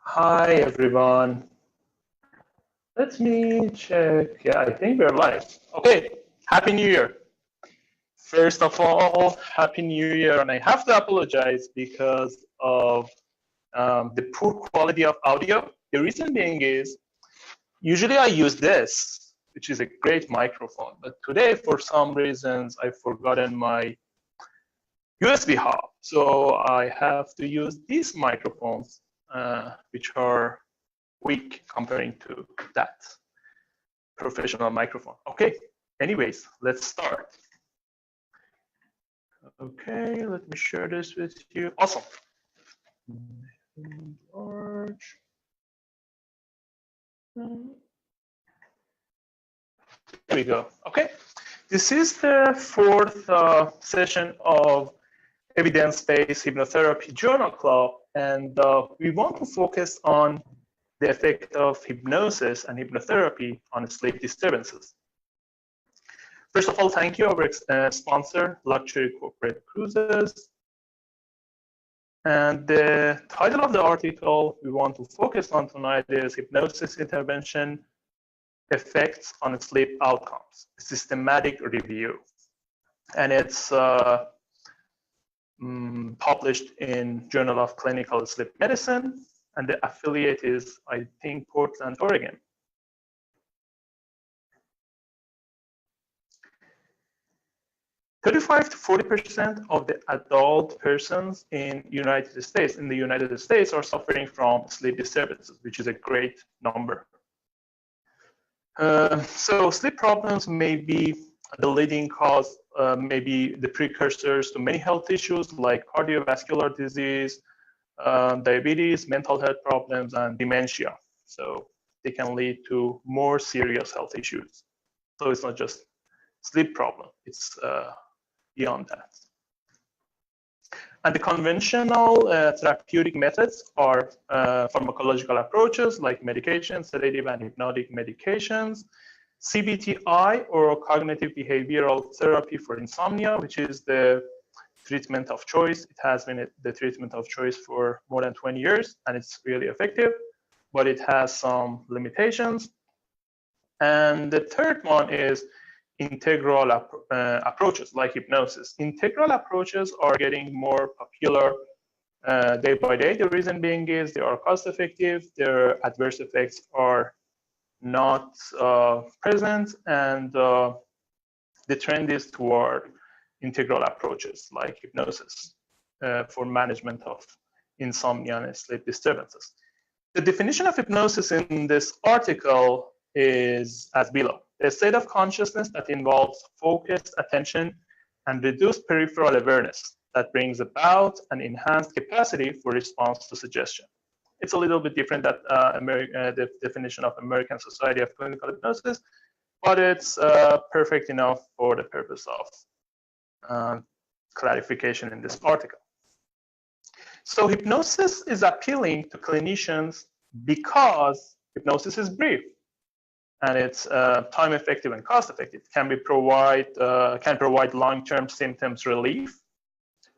Hi, everyone. Let me check. Yeah, I think we're live. Okay, Happy New Year. First of all, Happy New Year. And I have to apologize because of the poor quality of audio. The reason being is usually I use this, which is a great microphone. But today, for some reasons, I've forgotten my USB hub. So I have to use these microphones, which are weak comparing to that professional microphone. Okay, anyways, let's start. Okay, let me share this with you. Awesome. Large. There we go. Okay, this is the fourth session of evidence-based hypnotherapy journal club, and we want to focus on the effect of hypnosis and hypnotherapy on sleep disturbances. First of all, thank you, our sponsor, Luxury Corporate Cruises. And the title of the article we want to focus on tonight is Hypnosis Intervention Effects on Sleep Outcomes, a Systematic Review. And it's published in Journal of Clinical Sleep Medicine, and the affiliate is, I think, Portland, Oregon. 35 to 40% of the adult persons in the United States are suffering from sleep disturbances, which is a great number. So sleep problems may be the leading cause, maybe the precursors to many health issues like cardiovascular disease, diabetes, mental health problems, and dementia. So they can lead to more serious health issues. So it's not just sleep problem, it's beyond that. And the conventional therapeutic methods are pharmacological approaches like medication, sedative and hypnotic medications, CBTI or cognitive behavioral therapy for insomnia, which is the treatment of choice. It has been the treatment of choice for more than 20 years, and it's really effective, but it has some limitations. And the third one is integral approaches like hypnosis. Integral approaches are getting more popular day by day. The reason being is they are cost effective, their adverse effects are not present, and the trend is toward integral approaches like hypnosis for management of insomnia and sleep disturbances. The definition of hypnosis in this article is as below: a state of consciousness that involves focused attention and reduced peripheral awareness that brings about an enhanced capacity for response to suggestion. It's a little bit different than the definition of American Society of Clinical Hypnosis, but it's perfect enough for the purpose of clarification in this article. So hypnosis is appealing to clinicians because hypnosis is brief and it's time effective and cost effective. Can provide long-term symptoms relief,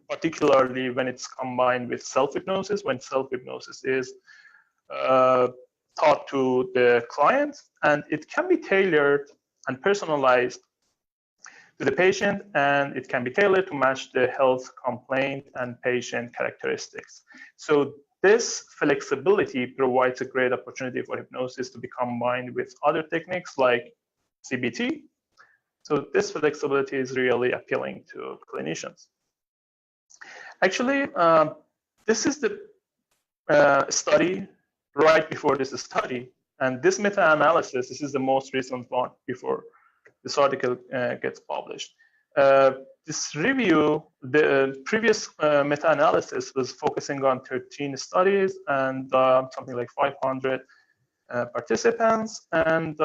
particularly when it's combined with self-hypnosis, when self-hypnosis is taught to the client, and it can be tailored and personalized to the patient, and it can be tailored to match the health complaint and patient characteristics. So this flexibility provides a great opportunity for hypnosis to be combined with other techniques like CBT. So this flexibility is really appealing to clinicians. Actually, this is the study right before this study, and this meta-analysis, this is the most recent one before this article gets published. This review, the previous meta-analysis was focusing on 13 studies and something like 500 participants. And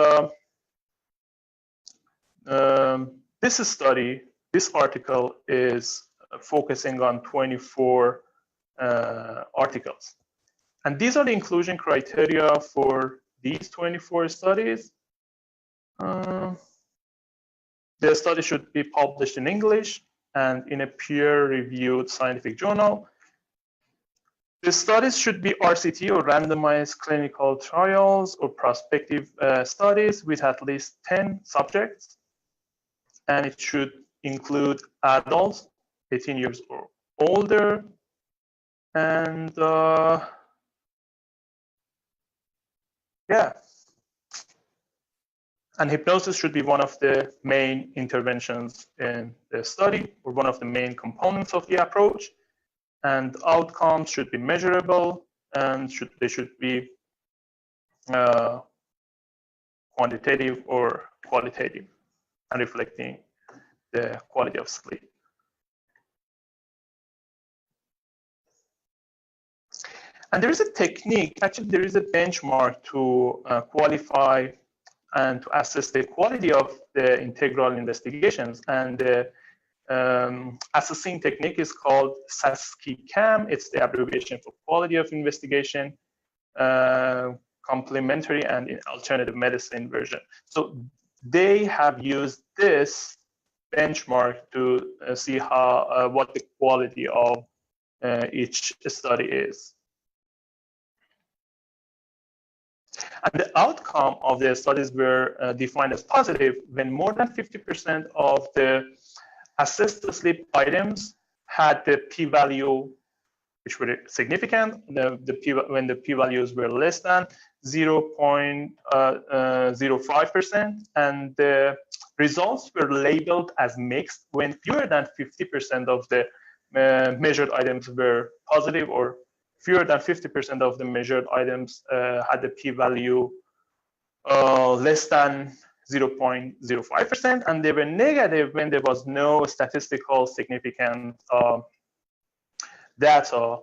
this study, this article is focusing on 24 articles. And these are the inclusion criteria for these 24 studies. The study should be published in English and in a peer-reviewed scientific journal. The studies should be RCT or randomized clinical trials or prospective studies with at least 10 subjects. And it should include adults 18 years or older. And yeah. And hypnosis should be one of the main interventions in the study or one of the main components of the approach. And outcomes should be measurable and they should be quantitative or qualitative and reflecting the quality of sleep. And there is a technique, actually there is a benchmark to qualify and to assess the quality of the integral investigations. And the assessing technique is called SASCI-CAM. It's the abbreviation for quality of investigation, complementary and alternative medicine version. So they have used this benchmark to see how what the quality of each study is. And the outcome of the studies were defined as positive when more than 50% of the assessed sleep items had the p-value which were significant. When the p-values were less than 0.05%, and the results were labeled as mixed when fewer than 50% of the measured items were positive, or fewer than 50% of the measured items had the p-value less than 0.05%, and they were negative when there was no statistical significant data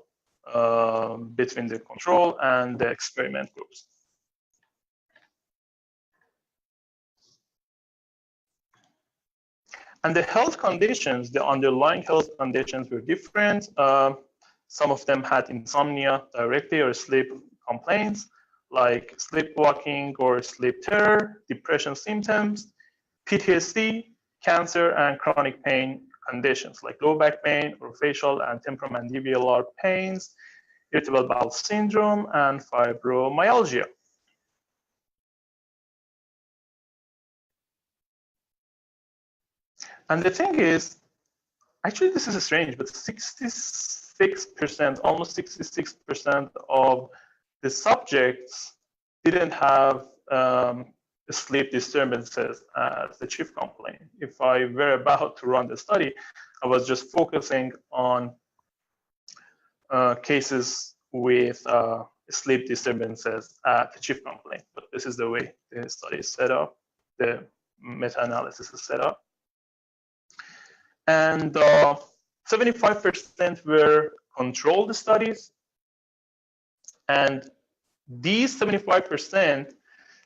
between the control and the experiment groups. And the health conditions, the underlying health conditions were different. Some of them had insomnia directly or sleep complaints like sleepwalking or sleep terror, depression symptoms, PTSD, cancer, and chronic pain conditions like low back pain or facial and temporomandibular pains, irritable bowel syndrome, and fibromyalgia. And the thing is, actually this is strange, but 66%, almost 66% of the subjects didn't have sleep disturbances as the chief complaint. If I were about to run the study, I was just focusing on cases with sleep disturbances at the chief complaint. But this is the way the study is set up, the meta-analysis is set up. And 75% were controlled studies. And these 75%,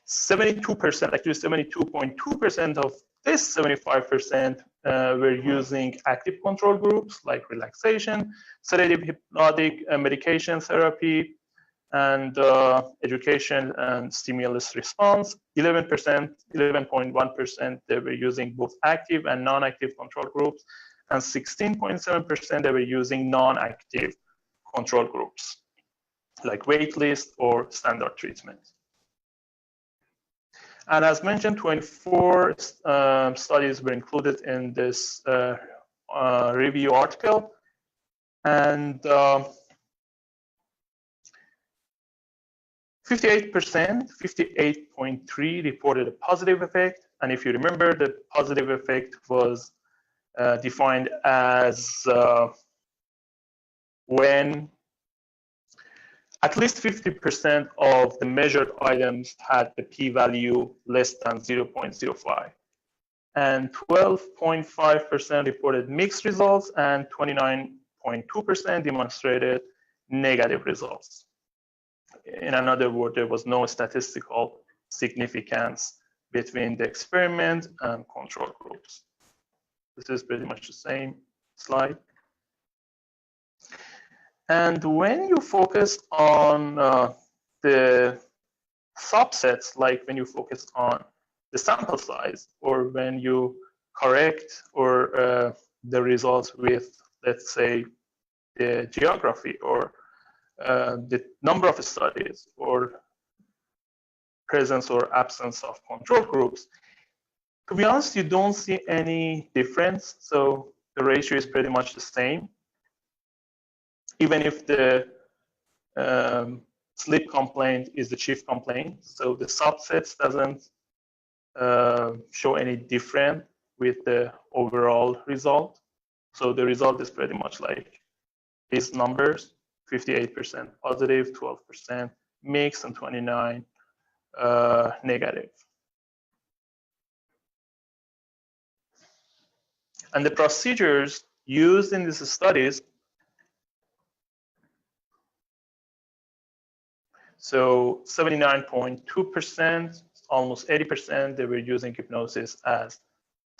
72%, actually 72.2% of this 75% were using active control groups like relaxation, sedative hypnotic medication therapy, and education and stimulus response. 11.1% they were using both active and non-active control groups, and 16.7% they were using non-active control groups like waitlist or standard treatment. And as mentioned, 24 studies were included in this review article, and 58%, 58.3 reported a positive effect. And if you remember, the positive effect was defined as when at least 50% of the measured items had the p-value less than 0.05. And 12.5% reported mixed results, and 29.2% demonstrated negative results. In another word, there was no statistical significance between the experiment and control groups. This is pretty much the same slide. And when you focus on the subsets, like when you focus on the sample size, or when you correct or the results with, let's say, the geography or the number of studies or presence or absence of control groups, to be honest, you don't see any difference. So the ratio is pretty much the same. Even if the sleep complaint is the chief complaint, so the subsets doesn't show any different with the overall result. So the result is pretty much like these numbers: 58% positive, 12% mixed, and 29 negative. And the procedures used in these studies, so 79.2%, almost 80%, they were using hypnosis as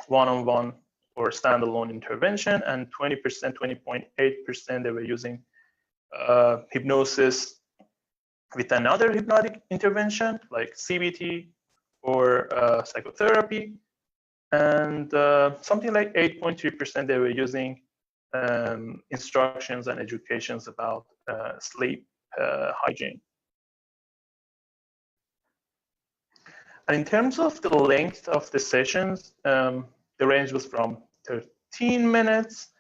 one-on-one or standalone intervention, and 20%, 20.8%, they were using hypnosis with another hypnotic intervention like CBT or psychotherapy, and something like 8.3% they were using instructions and educations about sleep hygiene. And in terms of the length of the sessions, the range was from 13 minutes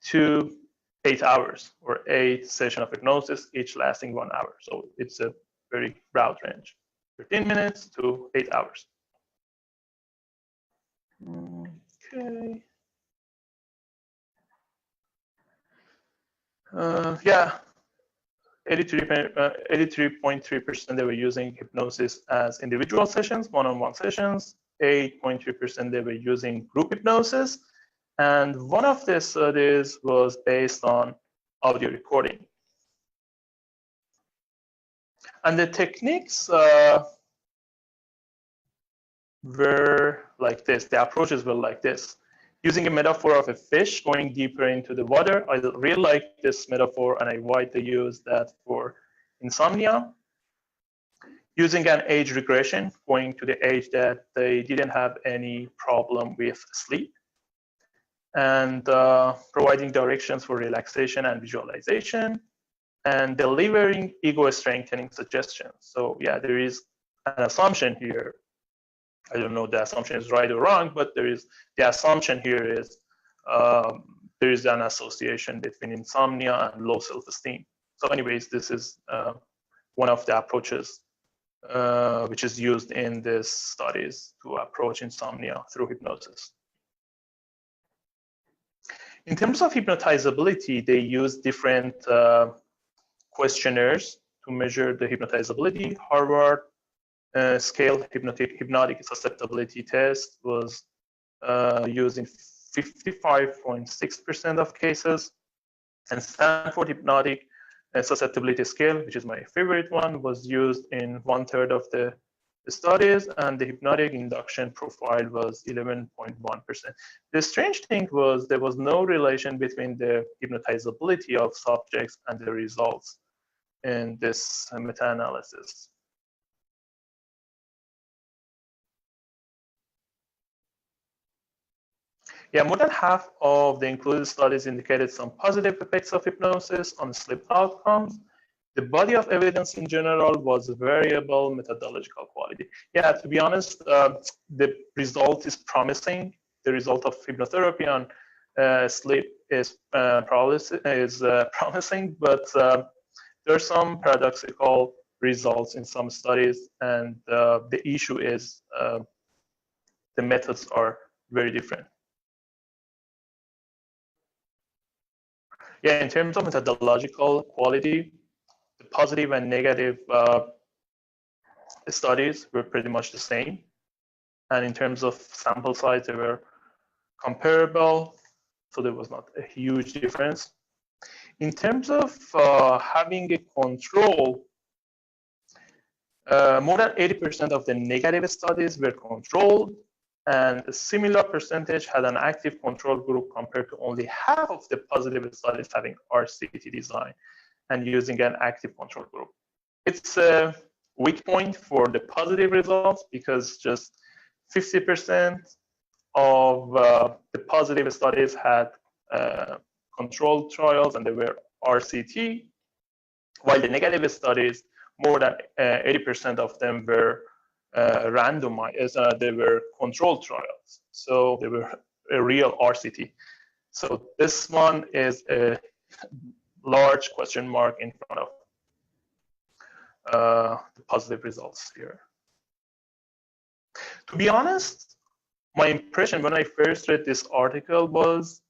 to 8 hours, or 8 sessions of hypnosis, each lasting 1 hour. So it's a very broad range, 13 minutes to 8 hours. Okay. Yeah, 83.3% they were using hypnosis as individual sessions, one-on-one sessions. 8.3% they were using group hypnosis. And one of the studies was based on audio recording. And the techniques were like this. The approaches were like this. Using a metaphor of a fish going deeper into the water. I really like this metaphor, and I widely use that for insomnia. Using an age regression, going to the age that they didn't have any problem with sleep. And providing directions for relaxation and visualization, and delivering ego-strengthening suggestions. So yeah, there is an assumption here. I don't know if the assumption is right or wrong, but the assumption here is there is an association between insomnia and low self-esteem. So anyways, this is one of the approaches which is used in these studies to approach insomnia through hypnosis. In terms of hypnotizability, they use different questionnaires to measure the hypnotizability. Harvard scale hypnotic susceptibility test was used in 55.6% of cases, and Stanford hypnotic susceptibility scale, which is my favorite one, was used in 1/3 of the studies, and the hypnotic induction profile was 11.1%. The strange thing was there was no relation between the hypnotizability of subjects and the results in this meta-analysis. Yeah, more than half of the included studies indicated some positive effects of hypnosis on sleep outcomes. The body of evidence in general was variable methodological quality. Yeah, to be honest, the result is promising. The result of hypnotherapy on sleep is promising, but there are some paradoxical results in some studies, and the issue is the methods are very different. Yeah, in terms of methodological quality, the positive and negative studies were pretty much the same. And in terms of sample size, they were comparable. So there was not a huge difference. In terms of having a control, more than 80% of the negative studies were controlled, and a similar percentage had an active control group compared to only half of the positive studies having RCT design and using an active control group. It's a weak point for the positive results because just 50% of the positive studies had controlled trials and they were RCT. while the negative studies, more than 80% of them were randomized, they were controlled trials. So they were a real RCT. So this one is a large question mark in front of the positive results here. To be honest, my impression when I first read this article was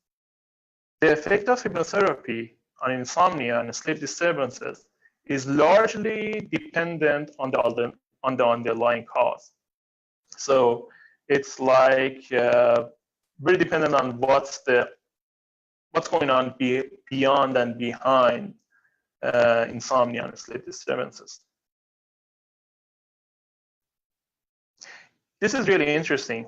the effect of hypnotherapy on insomnia and sleep disturbances is largely dependent on the underlying cause. So it's like very dependent on what's going on beyond and behind insomnia and sleep disturbances. This is really interesting.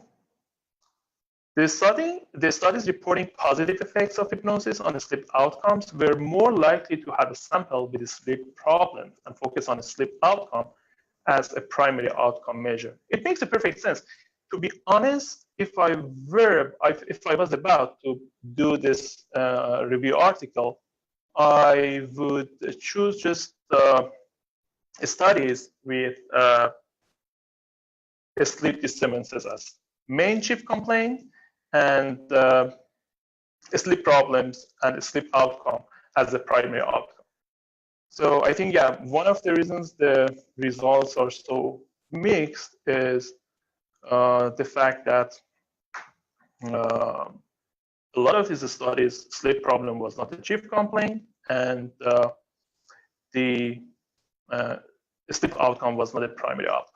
The studies reporting positive effects of hypnosis on sleep outcomes were more likely to have a sample with sleep problems and focus on sleep outcome as a primary outcome measure. It makes a perfect sense. To be honest, if I was about to do this review article, I would choose just studies with sleep disturbances as main chief complaint and sleep problems and sleep outcome as the primary outcome. So I think, yeah, one of the reasons the results are so mixed is the fact that a lot of these studies, sleep problem was not the chief complaint, and the sleep outcome was not the primary outcome.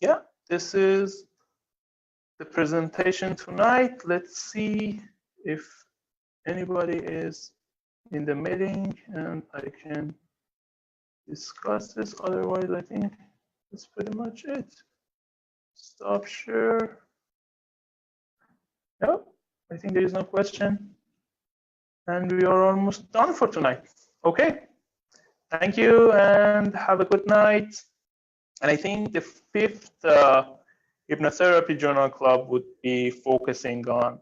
Yeah, this is the presentation tonight. Let's see if anybody is in the meeting and I can discuss this. Otherwise, I think that's pretty much it. Stop share. No, I think there is no question. And we are almost done for tonight. Okay. Thank you and have a good night. And I think the fifth Hypnotherapy Journal Club would be focusing on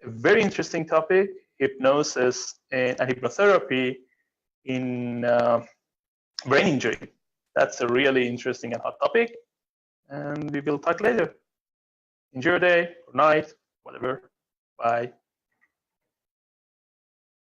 a very interesting topic, hypnosis and hypnotherapy in brain injury. That's a really interesting and hot topic. And we will talk later. Enjoy your day or night, whatever. Bye.